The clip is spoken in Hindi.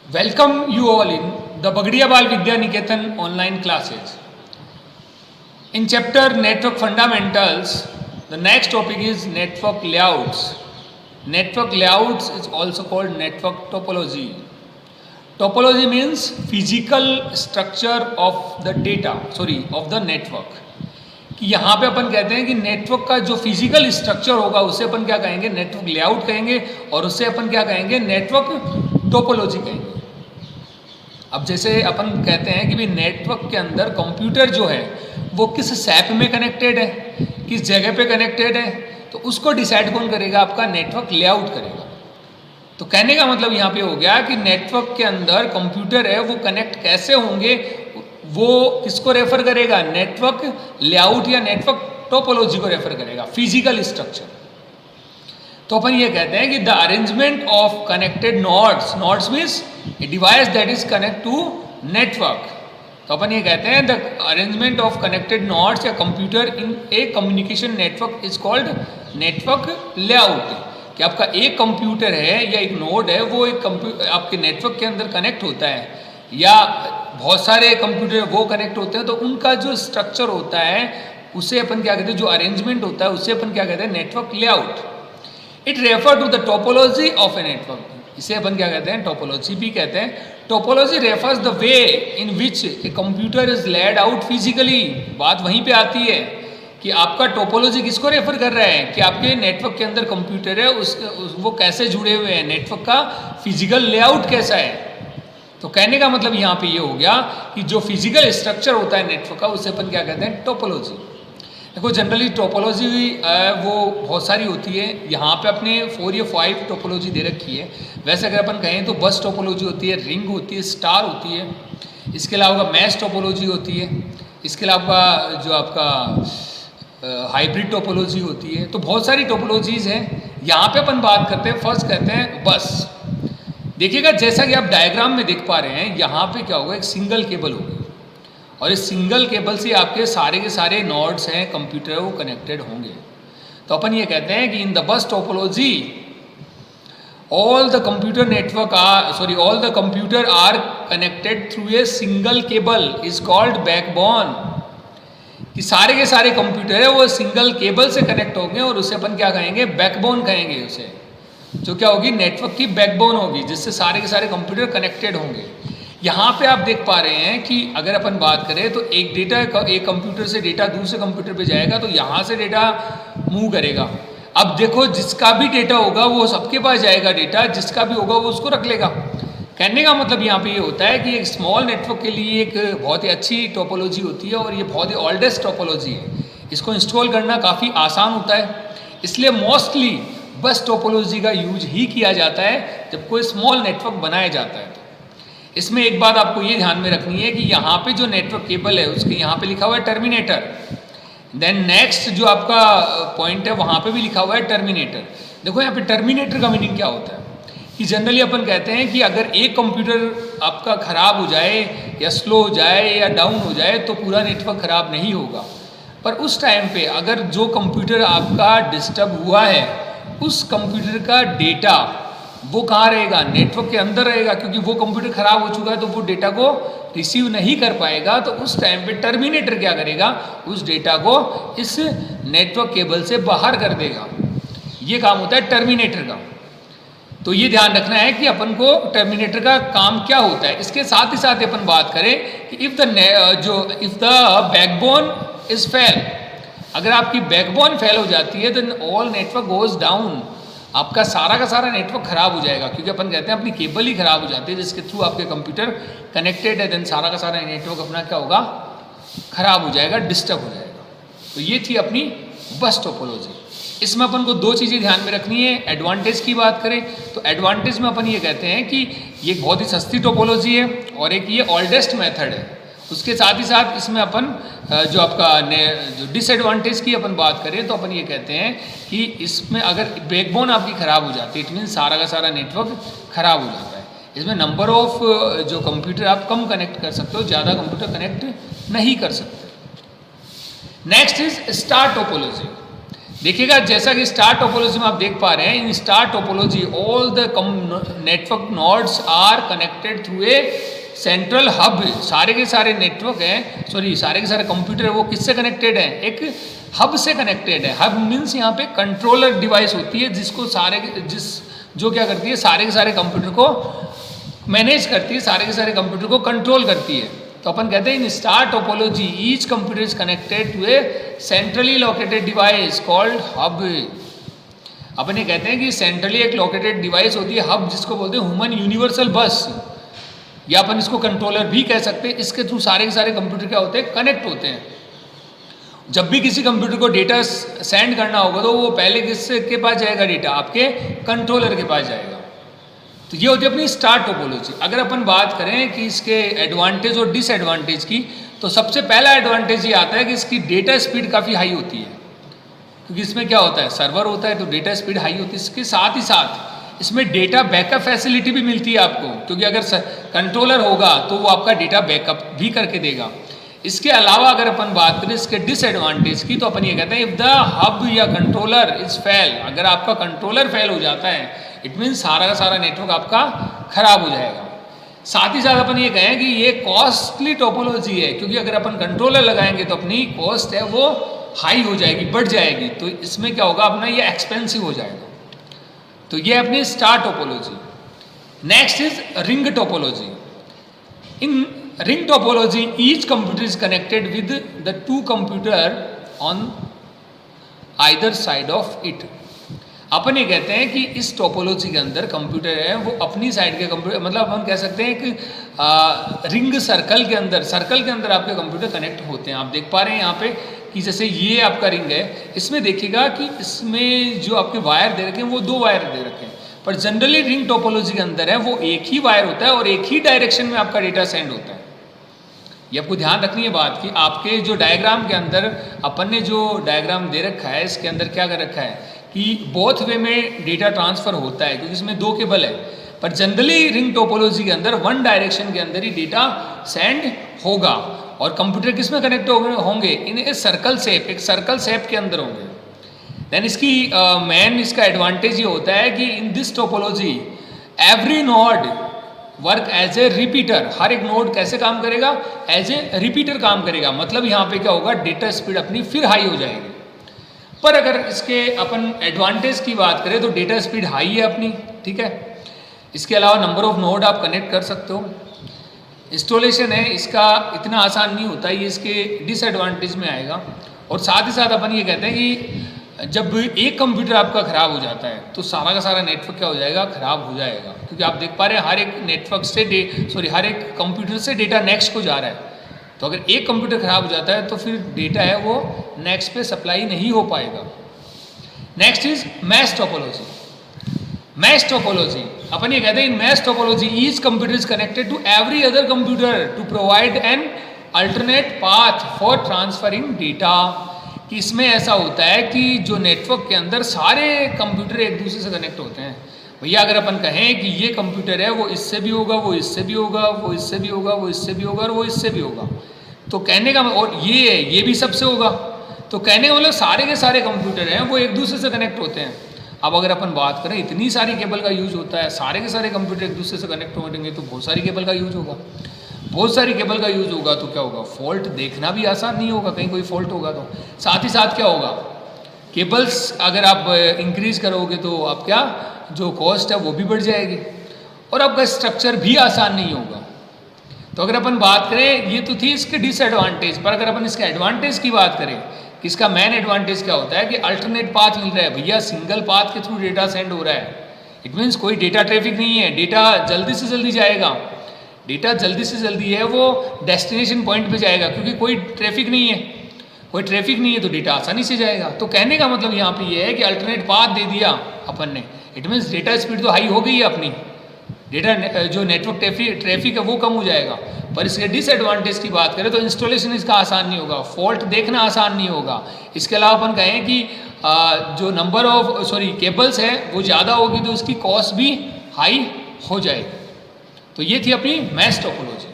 Welcome you all in the Bagdiya Bal Vidya Niketan online classes. In chapter Network Fundamentals, the next topic is network layouts. Network layouts is also called network topology. Topology means physical structure of the of the network. कि यहाँ पे अपन कहते हैं कि नेटवर्क का जो फिजिकल स्ट्रक्चर होगा उसे अपन क्या कहेंगे, नेटवर्क लेआउट कहेंगे, और उससे अपन क्या कहेंगे, नेटवर्क टोपोलॉजी कहेंगे. अब जैसे अपन कहते हैं कि भाई नेटवर्क के अंदर कंप्यूटर जो है वो किस सैप में कनेक्टेड है, किस जगह पे कनेक्टेड है, तो उसको डिसाइड कौन करेगा, आपका नेटवर्क लेआउट करेगा. तो कहने का मतलब यहाँ पे हो गया कि नेटवर्क के अंदर कंप्यूटर है वो कनेक्ट कैसे होंगे, वो किसको रेफर करेगा, नेटवर्क लेआउट या नेटवर्क टोपोलॉजी को रेफर करेगा, फिजिकल स्ट्रक्चर. तो अपन ये कहते हैं कि the arrangement of connected nodes means a device that is connect to network. तो अपन ये कहते हैं the arrangement of connected nodes या computer in a communication network is called network layout. कि आपका एक कंप्यूटर है या एक नोड है वो एक आपके नेटवर्क के अंदर कनेक्ट होता है, या बहुत सारे कंप्यूटर वो कनेक्ट होते हैं, तो उनका जो स्ट्रक्चर होता है उसे अपन क्या कहते हैं, जो अरेंजमेंट होता है उसे अपन क्या कहते हैं, network layout. It refer to the topology of a network. इसे अपन क्या कहते हैं, टोपोलॉजी भी कहते हैं. Topology refers the way in which a computer is laid out physically. बात वहीं पे आती है कि आपका टोपोलॉजी किसको रेफर कर रहा है, कि आपके नेटवर्क के अंदर कंप्यूटर है वो कैसे जुड़े हुए हैं, नेटवर्क का फिजिकल लेआउट कैसा है. तो कहने का मतलब यहाँ पे ये हो गया कि जो फिजिकल स्ट्रक्चर होता है नेटवर्क का उसे अपन क्या कहते हैं, टोपोलॉजी. देखो जनरली टोपोलॉजी वो बहुत सारी होती है. यहाँ पे अपने 4 या 5 टोपोलॉजी दे रखी है. वैसे अगर अपन कहें तो बस टोपोलॉजी होती है, रिंग होती है, स्टार होती है, इसके अलावा मैश टोपोलॉजी होती है, इसके अलावा जो आपका हाइब्रिड टोपोलॉजी होती है. तो बहुत सारी टोपोलॉजीज़ हैं. यहाँ पे अपन बात करते हैं, फर्स्ट कहते हैं बस. देखिएगा जैसा कि आप डायग्राम में देख पा रहे हैं, यहाँ पे क्या होगा, एक सिंगल केबल होगी, और इस सिंगल केबल से आपके सारे के सारे नोड्स हैं कंप्यूटर वो कनेक्टेड होंगे. तो अपन ये कहते हैं कि in the bus topology all the computer are connected through a single cable is called backbone. कि सारे के सारे कंप्यूटर है वो सिंगल केबल से कनेक्ट होंगे, और उसे अपन क्या कहेंगे, बैकबोन कहेंगे उसे, जो क्या होगी, नेटवर्क की बैकबोन होगी, जिससे सारे के सारे कंप्यूटर कनेक्टेड होंगे. यहाँ पे आप देख पा रहे हैं कि अगर अपन बात करें तो एक कंप्यूटर से डेटा दूसरे कंप्यूटर पे जाएगा, तो यहाँ से डेटा मूव करेगा. अब देखो जिसका भी डेटा होगा वो सबके पास जाएगा, डेटा जिसका भी होगा वो उसको रख लेगा. कहने का मतलब यहाँ पे ये होता है कि एक स्मॉल नेटवर्क के लिए एक बहुत ही अच्छी टोपोलॉजी होती है, और ये बहुत ही ओल्डेस्ट टोपोलॉजी है. इसको इंस्टॉल करना काफ़ी आसान होता है, इसलिए मोस्टली बस टोपोलॉजी का यूज ही किया जाता है जब कोई स्मॉल नेटवर्क बनाया जाता है. तो इसमें एक बात आपको ये ध्यान में रखनी है कि यहाँ पे जो नेटवर्क केबल है उसके यहाँ पे लिखा हुआ है टर्मिनेटर. देन नेक्स्ट जो आपका पॉइंट है वहाँ पे भी लिखा हुआ है टर्मिनेटर. देखो यहाँ पे टर्मिनेटर का मीनिंग क्या होता है, कि जनरली अपन कहते हैं कि अगर एक कंप्यूटर आपका ख़राब हो जाए या स्लो हो जाए या डाउन हो जाए तो पूरा नेटवर्क ख़राब नहीं होगा. पर उस टाइम पे अगर जो कंप्यूटर आपका डिस्टर्ब हुआ है उस कंप्यूटर का डेटा वो कहाँ रहेगा, नेटवर्क के अंदर रहेगा, क्योंकि वो कंप्यूटर ख़राब हो चुका है तो वो डेटा को रिसीव नहीं कर पाएगा. तो उस टाइम पे टर्मिनेटर क्या करेगा, उस डेटा को इस नेटवर्क केबल से बाहर कर देगा. ये काम होता है टर्मिनेटर का. तो ये ध्यान रखना है कि अपन को टर्मिनेटर का काम क्या होता है. इसके साथ ही साथ अपन बात करें कि if the backbone is fail, अगर आपकी बैकबोन फेल हो जाती है then all network goes down. आपका सारा का सारा नेटवर्क खराब हो जाएगा, क्योंकि अपन कहते हैं अपनी केबल ही खराब हो जाती है जिसके थ्रू आपके कंप्यूटर कनेक्टेड है. देन सारा का सारा नेटवर्क अपना क्या होगा, खराब हो जाएगा, डिस्टर्ब हो जाएगा. तो ये थी अपनी बस टोपोलॉजी. इसमें अपन को 2 चीज़ें ध्यान में रखनी है. एडवांटेज की बात करें तो एडवांटेज में अपन ये कहते हैं कि ये बहुत ही सस्ती टोपोलॉजी है, और एक ये ओल्डेस्ट मेथड है. उसके साथ ही साथ इसमें अपन जो आपका जो डिसएडवांटेज की अपन बात करें तो अपन ये कहते हैं कि इसमें अगर बैकबोन आपकी ख़राब हो जाती है, इट मीन सारा का सारा नेटवर्क ख़राब हो जाता है. इसमें नंबर ऑफ जो कंप्यूटर आप कम कनेक्ट कर सकते हो, ज़्यादा कंप्यूटर कनेक्ट नहीं कर सकते. Next is star topology. देखिएगा जैसा कि स्टार टोपोलॉजी में आप देख पा रहे हैं, in star topology all the network nodes are connected through a central hub. सारे के सारे नेटवर्क हैं, सॉरी सारे के सारे कंप्यूटर है वो किससे कनेक्टेड है, एक हब से कनेक्टेड है। हब मीन्स यहाँ पे कंट्रोलर डिवाइस होती है जिसको जो क्या करती है, सारे के सारे कंप्यूटर को मैनेज करती है, सारे के सारे कंप्यूटर को कंट्रोल करती है। तो अपन कहते हैं in star topology each computer is connected to a centrally located device called hub. अपन ये कहते हैं कि सेंट्रली एक लोकेटेड डिवाइस होती है हब, जिसको बोलते हैं ह्यूमन यूनिवर्सल बस, या अपन इसको कंट्रोलर भी कह सकते हैं। इसके थ्रू सारे के सारे कंप्यूटर क्या होते हैं, कनेक्ट होते हैं। जब भी किसी कंप्यूटर को डेटा सेंड करना होगा तो वो पहले किसके पास जाएगा, डेटा आपके कंट्रोलर के पास जाएगा। तो ये होती है अपनी स्टार टोपोलॉजी। अगर अपन बात करें कि इसके एडवांटेज और डिसएडवांटेज की, तो सबसे पहला एडवांटेज ये आता है कि इसकी डेटा स्पीड काफ़ी हाई होती है, क्योंकि इसमें क्या होता है, सर्वर होता है तो डेटा स्पीड हाई होती है। इसके साथ ही साथ इसमें डेटा बैकअप फैसिलिटी भी मिलती है आपको, क्योंकि अगर कंट्रोलर होगा तो वो आपका डेटा बैकअप भी करके देगा। इसके अलावा अगर अपन बात करें इसके डिसएडवांटेज की, तो अपन ये कहते हैं इफ द हब या कंट्रोलर इज फेल, अगर आपका कंट्रोलर फेल हो जाता है इट मीन्स सारा का सारा नेटवर्क आपका खराब हो जाएगा। साथ ही साथ अपन ये कहें कि ये कॉस्टली टोपोलॉजी है, क्योंकि अगर अपन कंट्रोलर लगाएंगे तो अपनी कॉस्ट है वो हाई हो जाएगी, बढ़ जाएगी। तो इसमें क्या होगा, अपना ये एक्सपेंसिव हो जाएगा। तो ये अपनी star topology. Next is ring topology. In ring topology each computer is connected with the two computer on either side of it. अपन ये कहते हैं कि इस टोपोलॉजी के अंदर कंप्यूटर है वो अपनी साइड के कंप्यूटर, मतलब अपन कह सकते हैं कि रिंग सर्कल के अंदर आपके कंप्यूटर कनेक्ट होते हैं। आप देख पा रहे हैं यहाँ पे कि जैसे ये आपका रिंग है, इसमें देखिएगा कि इसमें जो आपके वायर दे रखे हैं वो दो वायर दे रखे हैं, पर जनरली रिंग टोपोलॉजी के अंदर है वो एक ही वायर होता है और एक ही डायरेक्शन में आपका डेटा सेंड होता है। ये आपको ध्यान रखनी है बात कि आपके जो डायग्राम के अंदर अपन ने जो डायग्राम दे रखा है, इसके अंदर क्या कर रखा है कि बोथ वे में डेटा ट्रांसफर होता है, क्योंकि इसमें दो केबल है। पर जनरली रिंग टोपोलॉजी के अंदर वन डायरेक्शन के अंदर ही डेटा सेंड होगा, और कंप्यूटर किस में कनेक्ट होंगे, इन ए सर्कल शेप, एक सर्कल शेप के अंदर होंगे। देन इसकी इसका एडवांटेज ये होता है कि in this topology every node work as a repeater. हर एक नोड कैसे काम करेगा, एज ए रिपीटर काम करेगा। मतलब यहाँ पे क्या होगा, डेटा स्पीड अपनी फिर हाई हो जाएगी। पर अगर इसके अपन एडवांटेज की बात करें तो डेटा स्पीड हाई है अपनी, ठीक है। इसके अलावा नंबर ऑफ नोड आप कनेक्ट कर सकते हो। इंस्टॉलेशन है इसका इतना आसान नहीं होता, ये इसके डिसएडवांटेज में आएगा। और साथ ही साथ अपन ये कहते हैं कि जब एक कंप्यूटर आपका ख़राब हो जाता है तो सारा का सारा नेटवर्क क्या हो जाएगा, ख़राब हो जाएगा। क्योंकि आप देख पा रहे हैं हर एक नेटवर्क से हर एक कंप्यूटर से डेटा नेक्स्ट को जा रहा है। तो अगर एक कंप्यूटर ख़राब हो जाता है तो फिर डेटा है वो नेक्स्ट पे सप्लाई नहीं हो पाएगा। Next is mesh topology. Mesh topology अपन ये कहते हैं in mesh topology each computer is connected to every other computer to provide an alternate path for transferring data. कि इसमें ऐसा होता है कि जो नेटवर्क के अंदर सारे कंप्यूटर एक दूसरे से कनेक्ट होते हैं। भैया अगर अपन कहें कि ये कंप्यूटर है वो इससे भी होगा, वो इससे भी होगा, वो इससे भी होगा, वो इससे भी होगा और वो इससे भी होगा, तो कहने का, और ये है ये भी सबसे होगा, तो कहने का मतलब सारे के सारे कंप्यूटर हैं वो एक दूसरे से कनेक्ट होते हैं। अब अगर अपन बात करें इतनी सारी केबल का यूज होता है, सारे के सारे कंप्यूटर एक दूसरे से कनेक्ट होंगे तो बहुत सारी केबल का यूज होगा। बहुत सारी केबल का यूज होगा तो क्या होगा, फॉल्ट देखना भी आसान नहीं होगा, कहीं कोई फॉल्ट होगा तो। साथ ही साथ क्या होगा, केबल्स अगर आप इंक्रीज करोगे तो आप क्या जो कॉस्ट है वो भी बढ़ जाएगी, और आपका स्ट्रक्चर भी आसान नहीं होगा। तो अगर अपन बात करें, ये तो थी इसके डिसएडवांटेज, पर अगर अपन इसके एडवांटेज की बात करें कि इसका मेन एडवांटेज क्या होता है कि अल्टरनेट पाथ मिल रहा है। भैया सिंगल पाथ के थ्रू डेटा सेंड हो रहा है, इट मीन्स कोई डेटा ट्रैफिक नहीं है, डेटा जल्दी से जल्दी जाएगा, डेटा जल्दी से जल्दी है वो डेस्टिनेशन पॉइंट पे जाएगा, क्योंकि कोई ट्रैफिक नहीं है, कोई ट्रैफिक नहीं है तो डेटा आसानी से जाएगा। तो कहने का मतलब यहाँ पे ये है कि अल्टरनेट पाथ दे दिया अपन ने, इट मीन्स डेटा स्पीड तो हाई हो गई है अपनी, डेटा जो नेटवर्क ट्रैफिक है वो कम हो जाएगा। पर इसके डिसएडवांटेज की बात करें तो इंस्टॉलेशन इसका आसान नहीं होगा, फॉल्ट देखना आसान नहीं होगा। इसके अलावा अपन कहें कि जो नंबर ऑफ केबल्स है वो ज़्यादा होगी तो उसकी कॉस्ट भी हाई हो जाएगी। तो ये थी अपनी मैश टोपोलॉजी।